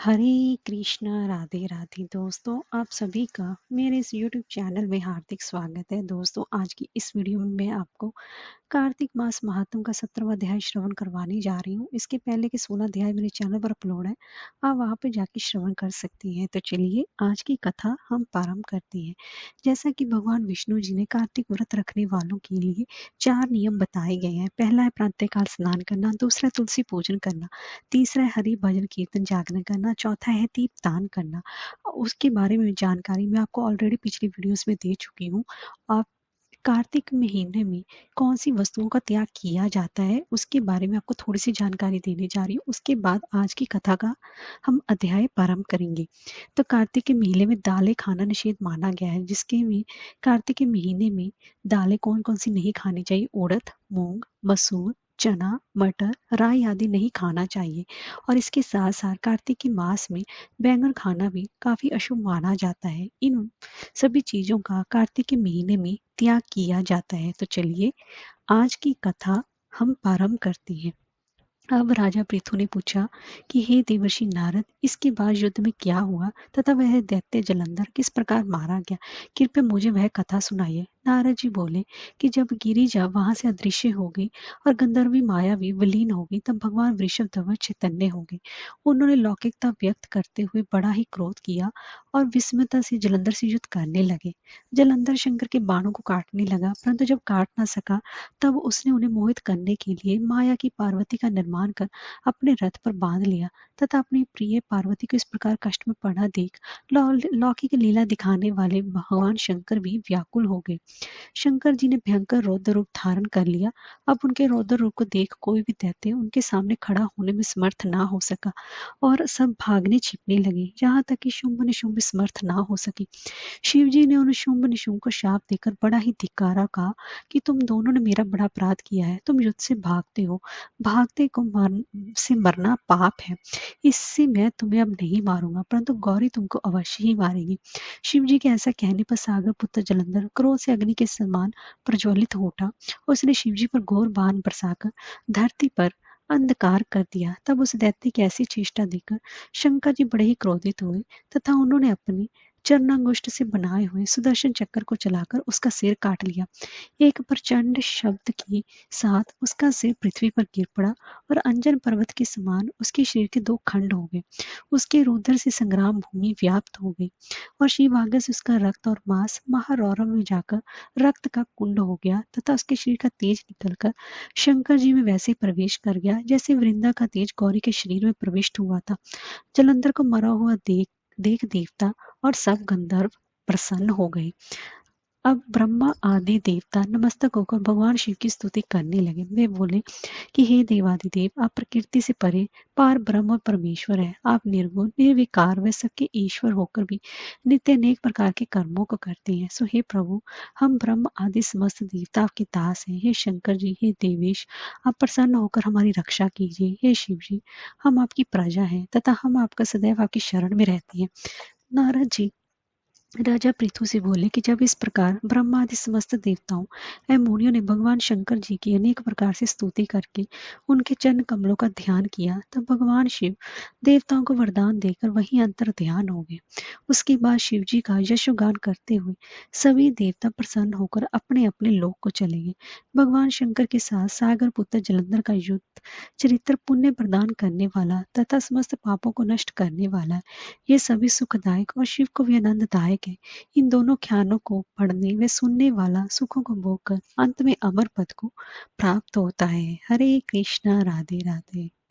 हरे कृष्णा राधे राधे दोस्तों, आप सभी का मेरे इस यूट्यूब चैनल में हार्दिक स्वागत है। दोस्तों, आज की इस वीडियो में मैं आपको कार्तिक मास महात्म का 17वां अध्याय श्रवण करवाने जा रही हूँ। इसके पहले के 16 अध्याय मेरे चैनल पर अपलोड है, आप वहाँ पे जाके श्रवण कर सकती हैं। तो चलिए आज की कथा हम प्रारंभ करते हैं। जैसा कि भगवान विष्णु जी ने कार्तिक व्रत रखने वालों के लिए 4 नियम बताए गए हैं। पहला है प्रातःकाल स्नान करना, दूसरा तुलसी पूजन करना, तीसरा है हरि भजन कीर्तन जागरण करना, चौथा है दीपदान करना। उसके बारे में जानकारी मैं आपको ऑलरेडी पिछली वीडियोस में दे चुकी हूँ। आप कार्तिक महीने में कौन सी वस्तुओं का त्याग किया जाता है उसके बारे में आपको थोड़ी सी जानकारी देने जा रही हूँ। उसके बाद आज की कथा का हम अध्याय प्रारंभ करेंगे। तो कार्तिक के महीने में दालें खाना निषेध माना गया है, जिसके में कार्तिक के महीने में दालें कौन कौन सी नहीं खानी चाहिए। उड़द, मूंग, मसूर, चना, मटर, राई आदि नहीं खाना चाहिए। और इसके साथ साथ कार्तिक के मास में बैंगन खाना भी काफी अशुभ माना जाता है। इन सभी चीजों का कार्तिक के महीने में त्याग किया जाता है। तो चलिए आज की कथा हम प्रारंभ करते हैं। अब राजा पृथु ने पूछा कि हे देवर्षि नारद, इसके बाद युद्ध में क्या हुआ तथा वह दैत्य जलंधर किस प्रकार मारा गया, कृपया मुझे वह कथा सुनाइए। नारद जी बोले कि जब गिरिजा वहां से अदृश्य हो गई और गंधर्वी माया भी विलीन हो गई, तब भगवान वृषभ ध्वज चैतन्य हो गए। उन्होंने लौकिकता व्यक्त करते हुए बड़ा ही क्रोध किया और विस्मयता से जलंधर से युद्ध करने लगे। जलंधर शंकर के बाणों को काटने लगा, परंतु जब काट ना सका तब उसने उन्हें मोहित करने के लिए माया की पार्वती का निर्माण कर अपने रथ पर बांध लिया तथा अपनी प्रिय पार्वती को इस प्रकार कष्ट में पड़ा देख लौकिक लीला दिखाने वाले भगवान शंकर भी व्याकुल हो गए। शंकर जी ने भयंकर रौद्र रूप धारण कर लिया। अब उनके रौद्र रूप को देख कोई भी दैत्य उनके सामने खड़ा होने में समर्थ ना हो सका और सब भागने छिपने लगे, यहाँ तक कि शुंभ निशुंभ समर्थ ना हो सके। शिव जी ने उन शुंभ निशुंभ को शाप देकर बड़ा ही धिक्कारा, कहा कि तुम दोनों ने मेरा बड़ा अपराध किया है। तुम युद्ध से भागते हो, भागते को से मरना पाप है। इससे मैं तुम्हें अब नहीं मारूंगा, परंतु गौरी तुमको अवश्य ही मारेगी। शिव जी के ऐसा कहने पर सागर पुत्र जलंधर क्रोध से अग्नि के समान प्रज्वलित हो उठा। उसने शिव जी पर घोर बाण बरसाकर धरती पर अंधकार कर दिया। तब उस दैत्य की ऐसी चेष्टा देखकर शंकर जी बड़े ही क्रोधित हुए तथा उन्होंने अपनी चरणांगुष्ठ से बनाए हुए सुदर्शन चक्र को चलाकर उसका सिर काट लिया। एक प्रचंड शब्द के साथ उसका सिर पृथ्वी पर गिर पड़ा और अंजन पर्वत के समान उसके शरीर के 2 खंड हो गए। उसके रुधिर से संग्राम भूमि व्याप्त हो गई और शिव आगे से उसका रक्त और मांस महारौरव में जाकर रक्त का कुंड हो गया तथा उसके शरीर का तेज निकलकर शंकर जी में वैसे प्रवेश कर गया जैसे वृंदा का तेज गौरी के शरीर में प्रविष्ट हुआ था। जलंधर को मरा हुआ देख देख देवता और सब गंधर्व प्रसन्न हो गए। अब ब्रह्मा आदि देवता नमस्तक होकर भगवान शिव की स्तुति करने लगे। वे बोले कि हे देवादिदेव, आप प्रकृति से परे पार ब्रह्म और परमेश्वर है। आप निर्गुण निर्विकार व सबके ईश्वर होकर भी नित्य अनेक प्रकार के कर्मों को करते हैं। सो हे प्रभु, हम ब्रह्म आदि समस्त देवता आपके दास हैं। हे शंकर जी, हे देवेश, आप प्रसन्न होकर हमारी रक्षा कीजिए। हे शिव जी, हम आपकी प्रजा हैं तथा हम आपका सदैव आपकी शरण में रहते हैं। नारद जी राजा पृथु से बोले कि जब इस प्रकार ब्रह्मा आदि समस्त देवताओं एवं मुनियों ने भगवान शंकर जी की अनेक प्रकार से स्तुति करके उनके चरण कमलों का ध्यान किया, तब भगवान शिव देवताओं को वरदान देकर वहीं अंतर ध्यान हो गए। उसके बाद शिव जी का यशोगान करते हुए सभी देवता प्रसन्न होकर अपने अपने लोक को चले गए। भगवान शंकर के साथ सागर पुत्र जलंधर का युद्ध चरित्र पुण्य प्रदान करने वाला तथा समस्त पापों को नष्ट करने वाला है। ये सभी सुखदायक और शिव को भी आनंददायक है। इन दोनों ख्यालों को पढ़ने व सुनने वाला सुखों को भोग कर अंत में अमर पद को प्राप्त होता है। हरे कृष्णा, राधे राधे।